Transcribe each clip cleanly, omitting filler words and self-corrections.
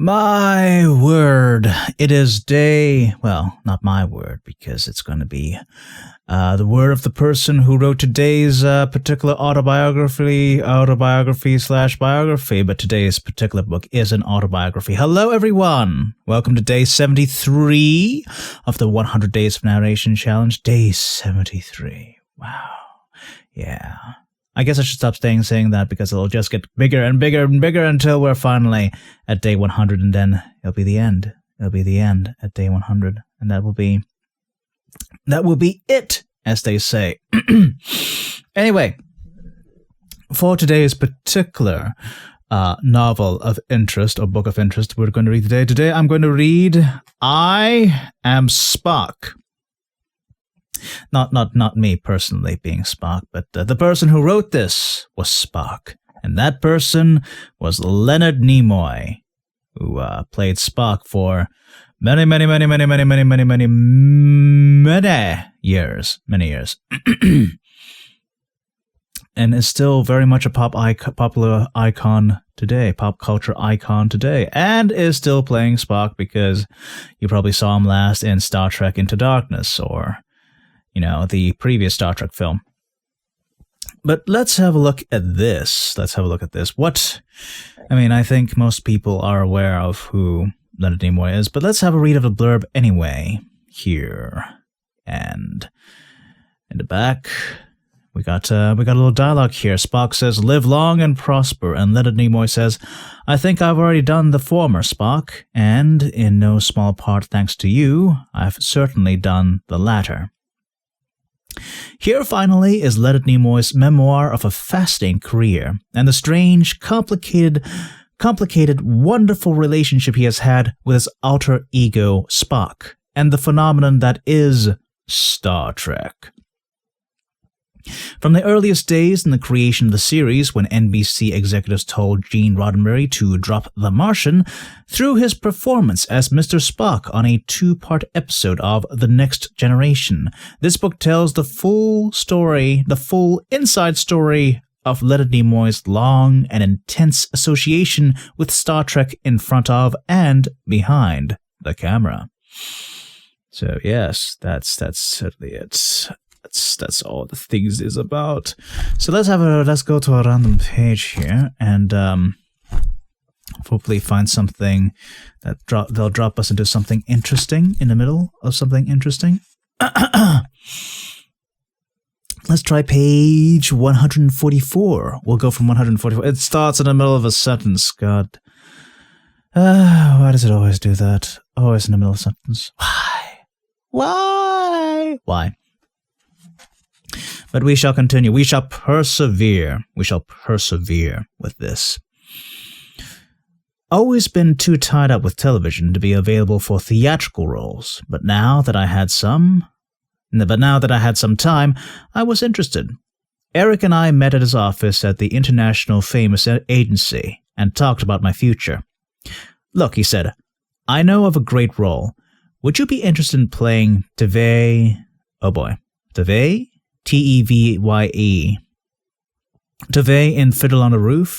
My word, it is day, well, not my word, because it's going to be the word of the person who wrote today's particular autobiography / biography, but today's particular book is an autobiography. Hello, everyone. Welcome to day 73 of the 100 Days of Narration Challenge. Day 73. Wow. Yeah. I guess I should stop saying that because it'll just get bigger and bigger and bigger until we're finally at day 100, and then it'll be the end. It'll be the end at day 100, and that will be it, as they say. Anyway, for today's particular novel of interest or book of interest we're going to read today. Today I'm going to read I Am Spock. Not me personally being Spock, but the person who wrote this was Spock. And that person was Leonard Nimoy, who played Spock for many years. And is still very much a popular icon today, pop culture icon today, and is still playing Spock because you probably saw him last in Star Trek Into Darkness, or the previous Star Trek film. But let's have a look at this. I think most people are aware of who Leonard Nimoy is, but let's have a read of the blurb anyway. Here. And in the back, we got a little dialogue here. Spock says, "Live long and prosper," and Leonard Nimoy says, "I think I've already done the former, Spock, and in no small part thanks to you, I've certainly done the latter." Here, finally, is Leonard Nimoy's memoir of a fascinating career and the strange, complicated, wonderful relationship he has had with his alter ego, Spock, and the phenomenon that is Star Trek. From the earliest days in the creation of the series, when NBC executives told Gene Roddenberry to drop The Martian, through his performance as Mr. Spock on a 2-part episode of The Next Generation, this book tells the full inside story of Leonard Nimoy's long and intense association with Star Trek in front of and behind the camera. So yes, that's certainly it. That's all the things is about. So let's go to a random page here and hopefully find something that they'll drop us into something interesting in the middle of something interesting. Let's try page 144. We'll go from 144. It starts in the middle of a sentence. God. Why does it always do that? Always in the middle of a sentence. Why? But we shall continue. We shall persevere. With this. Always been too tied up with television to be available for theatrical roles, but now that I had some time, I was interested. Eric and I met at his office at the international famous agency and talked about my future. "Look," he said, "I know of a great role. Would you be interested in playing Tevye?" Oh boy. Tevye? Tevye. Tevye in Fiddler on the Roof.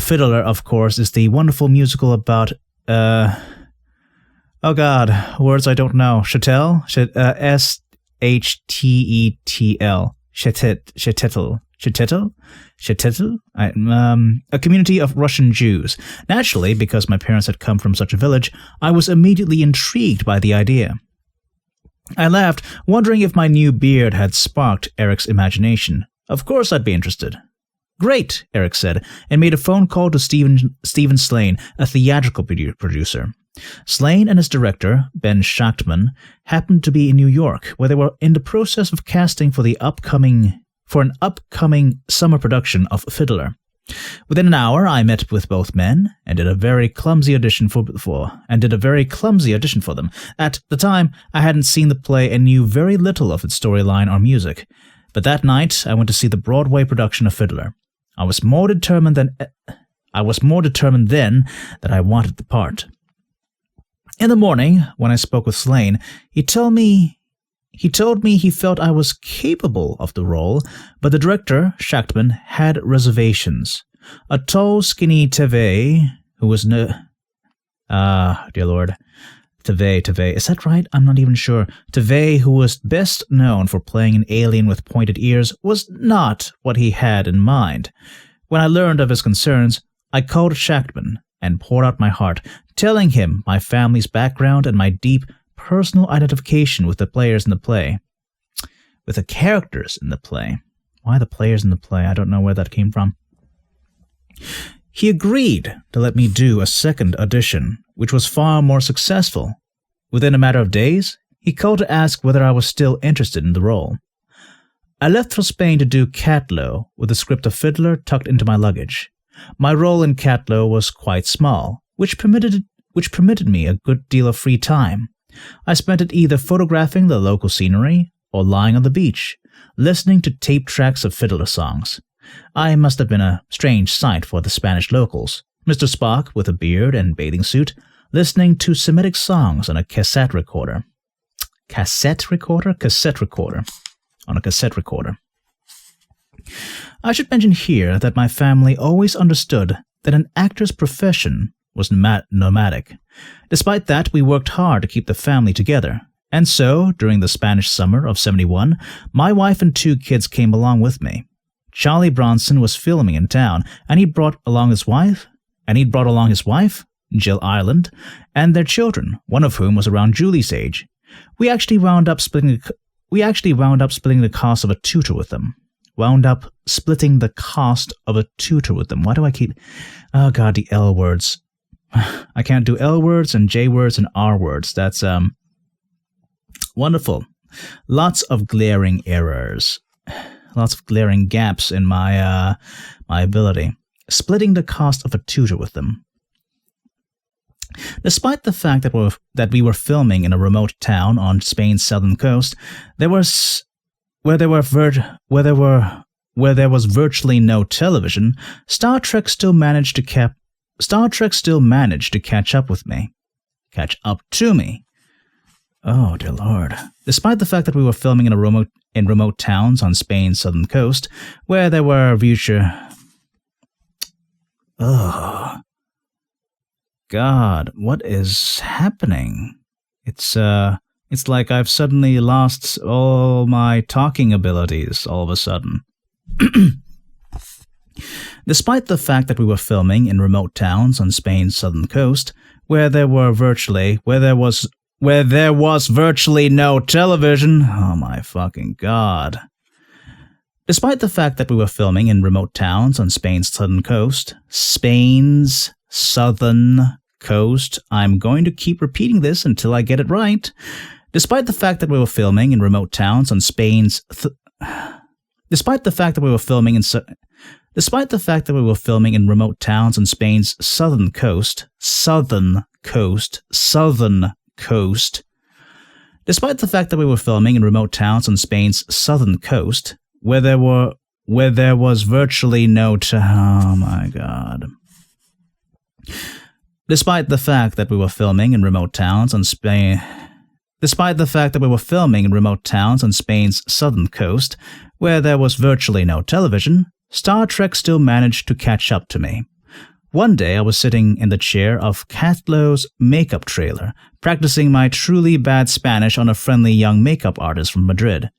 Fiddler, of course, is the wonderful musical about, oh god, words I don't know. Shtetl? S-H-T-E-T-L. Shtetl? A community of Russian Jews. Naturally, because my parents had come from such a village, I was immediately intrigued by the idea. I laughed, wondering if my new beard had sparked Eric's imagination. Of course I'd be interested. "Great," Eric said, and made a phone call to Stephen Slane, a theatrical producer. Slane and his director, Ben Schachtman, happened to be in New York, where they were in the process of casting for an upcoming summer production of Fiddler. Within an hour, I met with both men and did a very clumsy audition for them. At the time, I hadn't seen the play and knew very little of its storyline or music. But that night, I went to see the Broadway production of Fiddler. I was more determined then that I wanted the part. In the morning, when I spoke with Slane, he told me He told me he felt I was capable of the role, but the director, Schachtman, had reservations. A tall, skinny Teve who was dear Lord. Teve, is that right? I'm not even sure. Teve, who was best known for playing an alien with pointed ears, was not what he had in mind. When I learned of his concerns, I called Shackman and poured out my heart, telling him my family's background and my deep personal identification with the players in the play. With the characters in the play. Why the players in the play? I don't know where that came from. He agreed to let me do a second audition, which was far more successful. Within a matter of days, he called to ask whether I was still interested in the role. I left for Spain to do Catlo with the script of Fiddler tucked into my luggage. My role in Catlo was quite small, which permitted me a good deal of free time. I spent it either photographing the local scenery or lying on the beach, listening to tape tracks of Fiddler songs. I must have been a strange sight for the Spanish locals. Mr. Spock, with a beard and bathing suit, listening to Semitic songs on a cassette recorder. Cassette recorder? Cassette recorder. On a cassette recorder. I should mention here that my family always understood that an actor's profession was nomadic. Despite that, we worked hard to keep the family together. And so, during the Spanish summer of '71, my wife and 2 kids came along with me. Charlie Bronson was filming in town, and he brought along his wife, Jill Ireland, and their children, one of whom was around Julie's age. We actually wound up splitting the cost of a tutor with them. Why do I keep... Oh god, the L words. I can't do L words and J words and R words. That's, wonderful. Lots of glaring errors. Lots of glaring gaps in my ability. Splitting the cost of a tutor with them. Despite the fact that we were filming in a remote town on Spain's southern coast, where there was virtually no television, Star Trek still managed to catch up to me. Oh dear Lord! Despite the fact that we were filming in remote towns on Spain's southern coast, where there were Oh God! What is happening? It's like I've suddenly lost all my talking abilities all of a sudden. Despite the fact that we were filming in remote towns on Spain's southern coast, where there was virtually no television. Oh my fucking God. Despite the fact that we were filming in remote towns on Spain's southern coast, I'm going to keep repeating this until I get it right. Despite the fact that we were filming in remote towns on Spain's Despite the fact that we were filming in remote towns on Spain's southern coast. Despite the fact that we were filming in remote towns on Spain's southern coast, where there was virtually no oh my God. Despite the fact that we were filming in remote towns on Spain's southern coast, where there was virtually no television, Star Trek still managed to catch up to me. One day I was sitting in the chair of Catlo's makeup trailer, practicing my truly bad Spanish on a friendly young makeup artist from Madrid.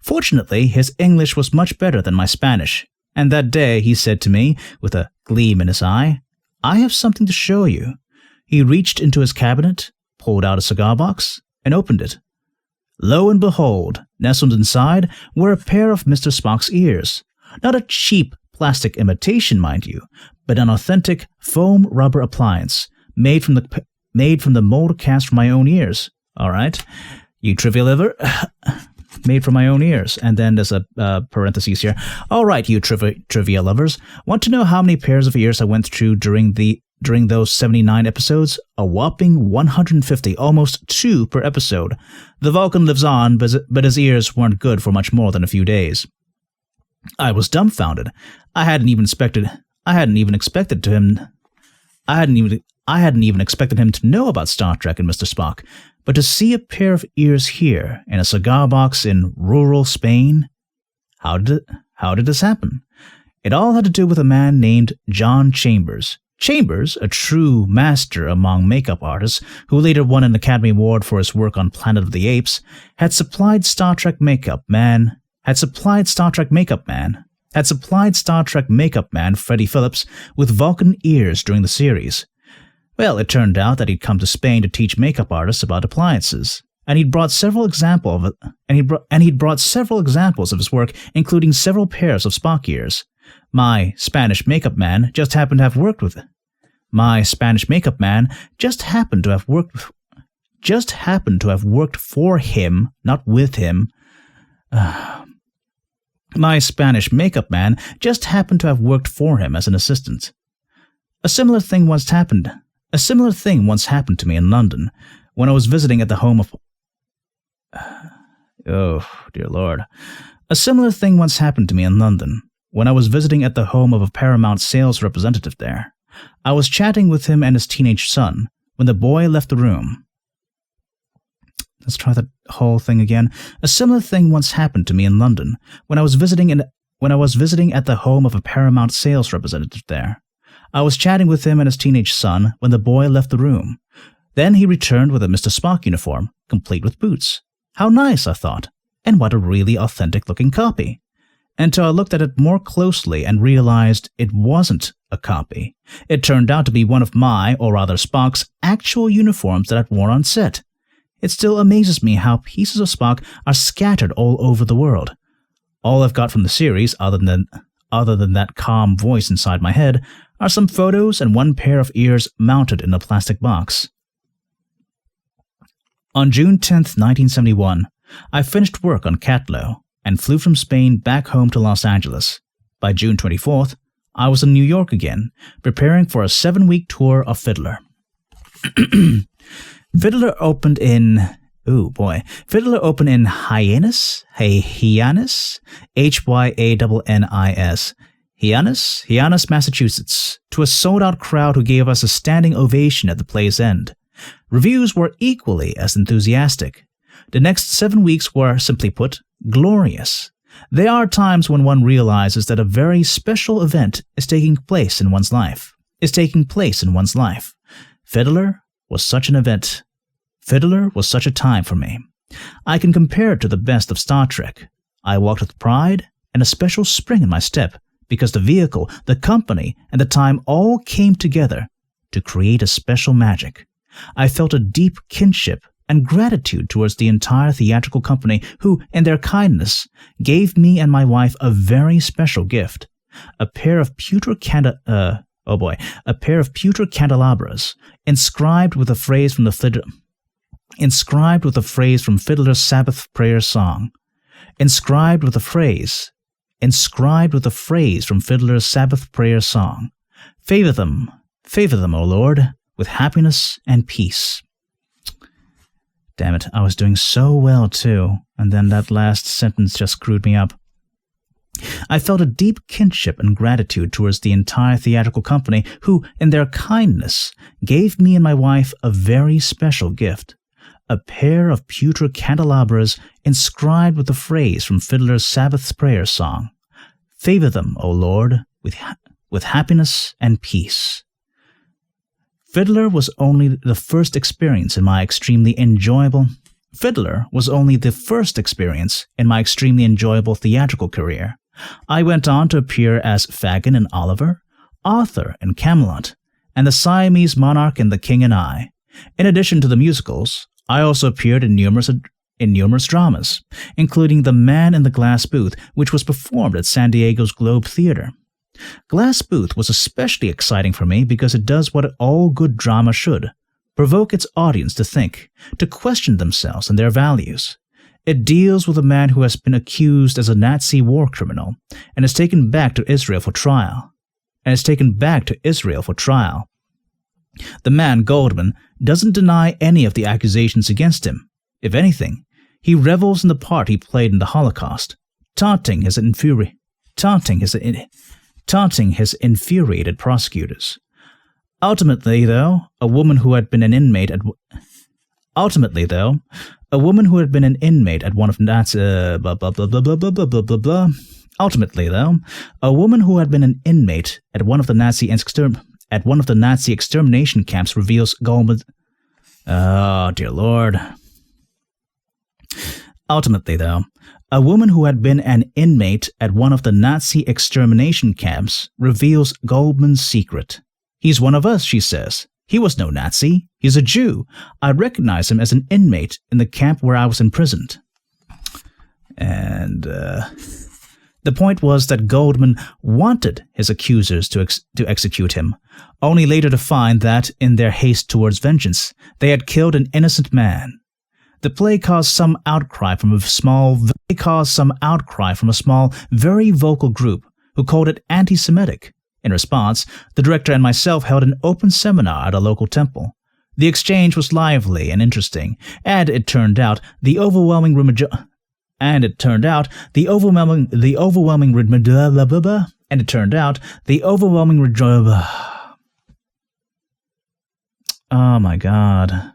Fortunately, his English was much better than my Spanish, and that day he said to me, with a gleam in his eye, "I have something to show you." He reached into his cabinet, pulled out a cigar box, and opened it. Lo and behold, nestled inside were a pair of Mr. Spock's ears. Not a cheap plastic imitation, mind you, but an authentic foam rubber appliance made from the mold cast from my own ears. All right, you trivia lover, made from my own ears. And then there's a parentheses here. All right, you trivia lovers, want to know how many pairs of ears I went through during those 79 episodes? A whopping 150, almost 2 per episode. The Vulcan lives on, but his ears weren't good for much more than a few days. I was dumbfounded. I hadn't even expected him to know about Star Trek and Mr. Spock, but to see a pair of ears here in a cigar box in rural Spain, how did this happen? It all had to do with a man named John Chambers. Chambers, a true master among makeup artists, who later won an Academy Award for his work on Planet of the Apes, had supplied Star Trek makeup man Freddie Phillips with Vulcan ears during the series. Well, it turned out that he'd come to Spain to teach makeup artists about appliances, and he'd brought several examples of his work, including several pairs of Spock ears. My Spanish makeup man just happened to have worked for him, not with him. My Spanish makeup man just happened to have worked for him as an assistant. A similar thing once happened to me in London when I was visiting at the home of... Oh, dear Lord. A similar thing once happened to me in London when I was visiting at the home of a Paramount sales representative there. I was chatting with him and his teenage son when the boy left the room. Let's try that whole thing again. A similar thing once happened to me in London when I was visiting at the home of a Paramount sales representative there. I was chatting with him and his teenage son when the boy left the room. Then he returned with a Mr. Spock uniform, complete with boots. How nice, I thought, and what a really authentic-looking copy. Until I looked at it more closely and realized it wasn't a copy. It turned out to be one of my, or rather Spock's, actual uniforms that I'd worn on set. It still amazes me how pieces of Spock are scattered all over the world. All I've got from the series, other than that calm voice inside my head, are some photos and one pair of ears mounted in a plastic box. On June 10th, 1971, I finished work on Catlow and flew from Spain back home to Los Angeles. By June 24th, I was in New York again, preparing for a 7-week tour of Fiddler. Fiddler opened in Hyannis, Hyannis, Massachusetts, to a sold-out crowd who gave us a standing ovation at the play's end. Reviews were equally as enthusiastic. The next 7 weeks were, simply put, glorious. There are times when one realizes that a very special event is taking place in one's life. Fiddler was such an event. Fiddler was such a time for me. I can compare it to the best of Star Trek. I walked with pride and a special spring in my step because the vehicle, the company, and the time all came together to create a special magic. I felt a deep kinship and gratitude towards the entire theatrical company who, in their kindness, gave me and my wife a very special gift, a pair of pewter candelabras, inscribed with a phrase from Fiddler's Sabbath prayer song. Favor them, O Lord, with happiness and peace. Damn it, I was doing so well too, and then that last sentence just screwed me up. I felt a deep kinship and gratitude towards the entire theatrical company who, in their kindness, gave me and my wife a very special gift, a pair of pewter candelabras inscribed with a phrase from Fiddler's Sabbath prayer song. Favor them, O Lord, with happiness and peace. Fiddler was only the first experience in my extremely enjoyable theatrical career. I went on to appear as Fagin in Oliver, Arthur in Camelot, and the Siamese Monarch in The King and I. In addition to the musicals, I also appeared in numerous dramas, including The Man in the Glass Booth, which was performed at San Diego's Globe Theater. Glass Booth was especially exciting for me because it does what all good drama should: provoke its audience to think, to question themselves and their values. It deals with a man who has been accused as a Nazi war criminal and is taken back to Israel for trial. The man, Goldman, doesn't deny any of the accusations against him. If anything, he revels in the part he played in the Holocaust, taunting his infuriated prosecutors. Ultimately, though, a woman who had been an inmate A woman who had been an inmate at one of Nazi blah blah blah blah blah blah blah blah blah blah. Ultimately, though, a woman who had been an inmate at one of the Nazi extermination camps reveals Goldman. Oh dear Lord. Ultimately, though, a woman who had been an inmate at one of the Nazi extermination camps reveals Goldman's secret. He's one of us, she says. He was no Nazi. He's a Jew. I recognize him as an inmate in the camp where I was imprisoned. And the point was that Goldman wanted his accusers to execute him, only later to find that, in their haste towards vengeance, they had killed an innocent man. The play caused some outcry from a small, very vocal group who called it anti-Semitic. In response, the director and myself held an open seminar at a local temple. The exchange was lively and interesting, and it turned out the overwhelming oh my God.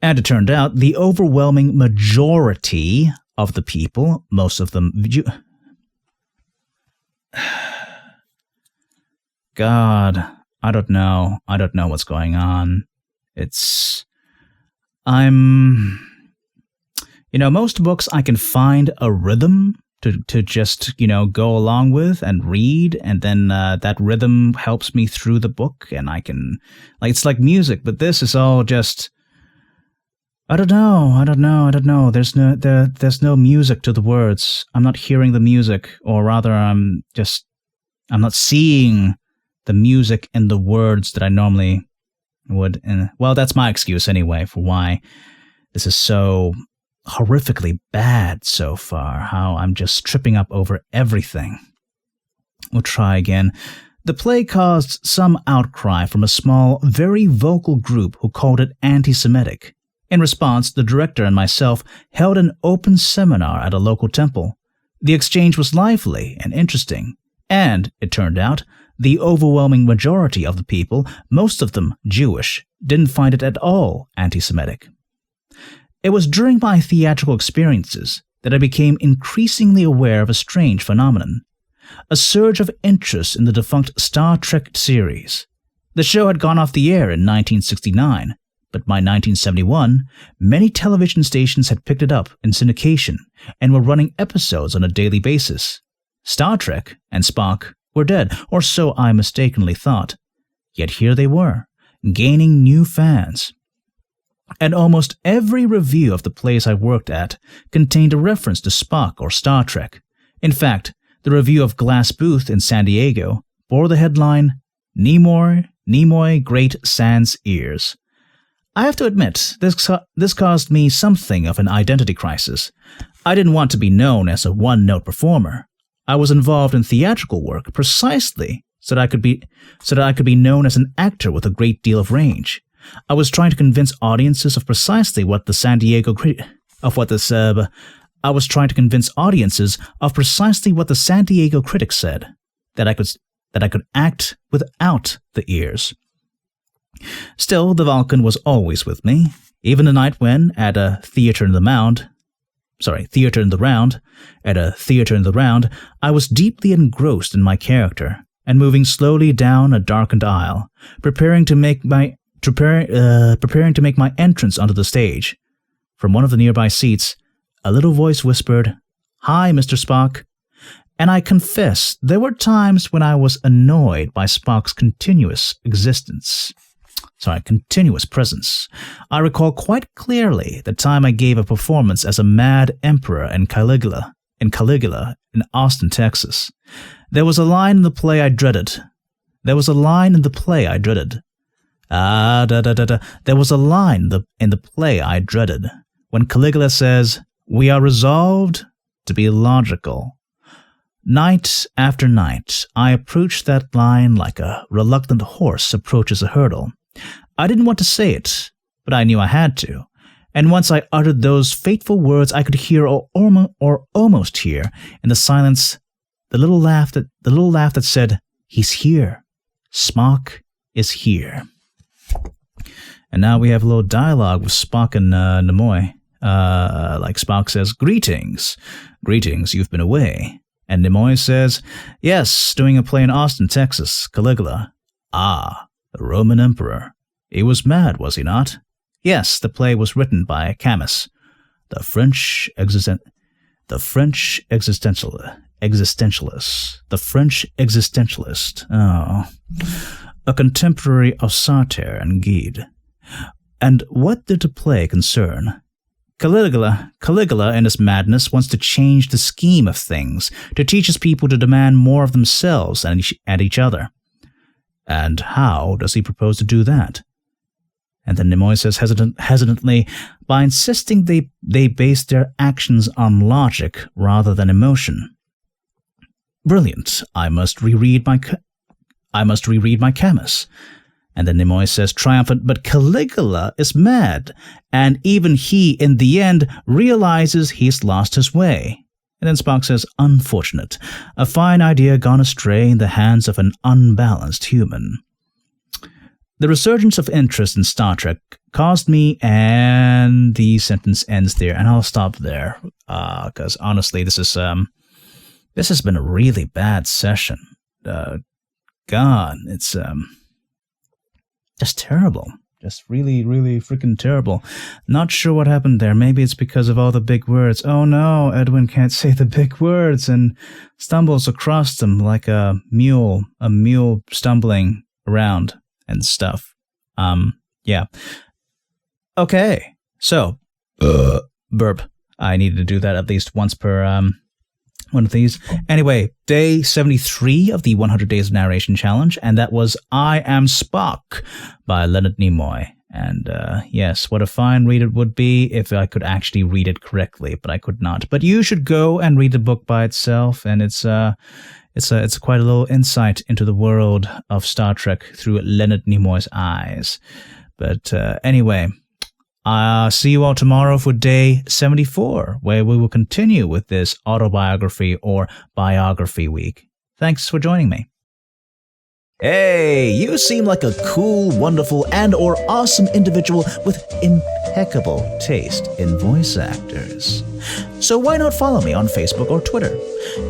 And it turned out the overwhelming majority of the people, most of them God, I don't know what's going on. Most books I can find a rhythm to just, go along with and read, and then that rhythm helps me through the book, and I can, it's like music, but this is all just, I don't know. There's no music to the words. I'm not hearing the music, or rather I'm not seeing the music in the words that I normally would. And, well, that's my excuse anyway for why this is so horrifically bad so far, how I'm just tripping up over everything. We'll try again. The play caused some outcry from a small, very vocal group who called it anti-Semitic. In response, the director and myself held an open seminar at a local temple. The exchange was lively and interesting, and, it turned out, the overwhelming majority of the people, most of them Jewish, didn't find it at all anti-Semitic. It was during my theatrical experiences that I became increasingly aware of a strange phenomenon, a surge of interest in the defunct Star Trek series. The show had gone off the air in 1969, but by 1971, many television stations had picked it up in syndication and were running episodes on a daily basis. Star Trek and Spock were dead, or so I mistakenly thought. Yet here they were, gaining new fans. And almost every review of the plays I worked at contained a reference to Spock or Star Trek. In fact, the review of Glass Booth in San Diego bore the headline, Nimoy Great Sans Ears. I have to admit, this caused me something of an identity crisis. I didn't want to be known as a one-note performer. I was involved in theatrical work precisely so that I could be known as an actor with a great deal of range. I was trying to convince audiences of precisely what the San Diego critics said, that I could act without the ears. Still, the Vulcan was always with me, even the night when, at a theater in the round, I was deeply engrossed in my character and moving slowly down a darkened aisle, preparing to make my entrance onto the stage. From one of the nearby seats, a little voice whispered, "Hi, Mr. Spock." And I confess there were times when I was annoyed by Spock's continuous presence. I recall quite clearly the time I gave a performance as a mad emperor in Caligula in Austin, Texas. There was a line in the play I dreaded. There was a line in the play I dreaded when Caligula says, "We are resolved to be logical." Night after night, I approached that line like a reluctant horse approaches a hurdle. I didn't want to say it, but I knew I had to. And once I uttered those fateful words, I could hear or almost hear in the silence the little laugh that said, "He's here. Spock is here." And now we have a little dialogue with Spock and Nimoy. Like Spock says, Greetings, you've been away. And Nimoy says, yes, doing a play in Austin, Texas, Caligula. Ah, the Roman Emperor. He was mad, was he not? Yes, the play was written by Camus, the French existentialist. Oh, a contemporary of Sartre and Guide. And what did the play concern? Caligula in his madness wants to change the scheme of things, to teach his people to demand more of themselves and each other. And how does he propose to do that? And then Nimoy says hesitantly, by insisting they base their actions on logic rather than emotion. Brilliant. I must reread my Camus. And then Nimoy says, triumphant, but Caligula is mad, and even he, in the end, realizes he's lost his way. And then Spock says, unfortunate, a fine idea gone astray in the hands of an unbalanced human. The resurgence of interest in Star Trek caused me, and the sentence ends there, and I'll stop there, because honestly, this has been a really bad session. God, it's just terrible. Just really, really freaking terrible. Not sure what happened there. Maybe it's because of all the big words. Oh no, Edwin can't say the big words and stumbles across them like a mule stumbling around and stuff. Yeah. Okay. So, burp. I needed to do that at least once per, one of these. Anyway, day 73 of the 100 Days of Narration Challenge, and that was I Am Spock by Leonard Nimoy. And yes, what a fine read it would be if I could actually read it correctly, but I could not. But you should go and read the book by itself, and it's quite a little insight into the world of Star Trek through Leonard Nimoy's eyes. But anyway, see you all tomorrow for day 74, where we will continue with this autobiography or biography week. Thanks for joining me. Hey, you seem like a cool, wonderful, and or awesome individual with impeccable taste in voice actors. So why not follow me on Facebook or Twitter?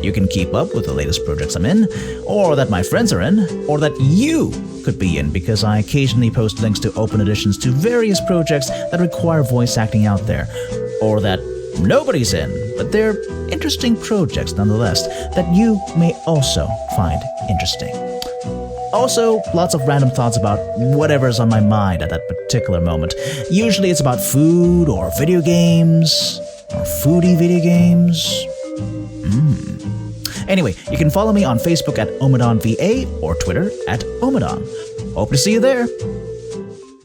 You can keep up with the latest projects I'm in, or that my friends are in, or that you could be in, because I occasionally post links to open editions to various projects that require voice acting out there, or that nobody's in, but they're interesting projects nonetheless that you may also find interesting. Also, lots of random thoughts about whatever's on my mind at that particular moment. Usually it's about food or video games, or foodie video games. Anyway, you can follow me on Facebook at OmadonVA or Twitter at Omadon. Hope to see you there.